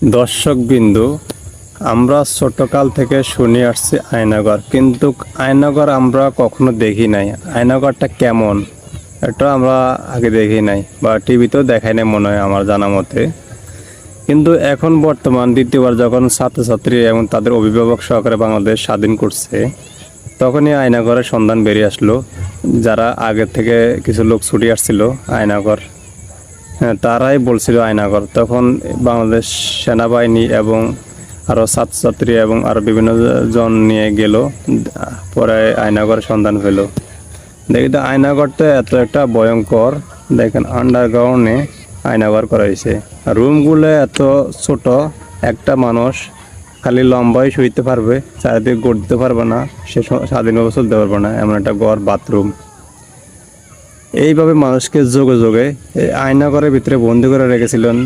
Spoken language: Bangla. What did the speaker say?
দর্শকবিন্দু, আমরা ছোটকাল থেকে শুনে আসছি আয়নাঘর, কিন্তু আয়নাঘর আমরা কখনো দেখি নাই। আয়নাঘরটা কেমন এটা আমরা আগে দেখি নাই, বা টিভিতেও দেখাই নাই মনে হয় আমার জানা মতে। কিন্তু এখন বর্তমান দ্বিতীয়বার যখন ছাত্রছাত্রী এবং তাদের অভিভাবক সহকারে বাংলাদেশ স্বাধীন করছে, তখনই আয়নাঘরের সন্ধান বেরিয়ে আসলো। যারা আগে থেকে কিছু লোক ছুটে আসছিল আয়নাঘর, হ্যাঁ, তারাই বলছিল আয়নাঘর। তখন বাংলাদেশ সেনাবাহিনী এবং আরও ছাত্রছাত্রী এবং আরও বিভিন্ন জন নিয়ে গেল, পরে আয়নাঘরের সন্ধান পেল। দেখি তো আয়নাঘরটা এত একটা ভয়ঙ্কর, দেখেন আন্ডারগ্রাউন্ডে আয়নাঘর করা হয়েছে। রুমগুলো এত ছোট, একটা মানুষ খালি লম্বাই শুইতে পারবে, চারিদিকে গড়তে পারবে না, সে স্বাধীনভাবে চলতে পারবে না, এমন একটা ঘর, বাথরুম। এইভাবে মানুষকে যোগে যোগে এই আয়নাঘরের ভিতরে বন্দি করে রেখেছিলেন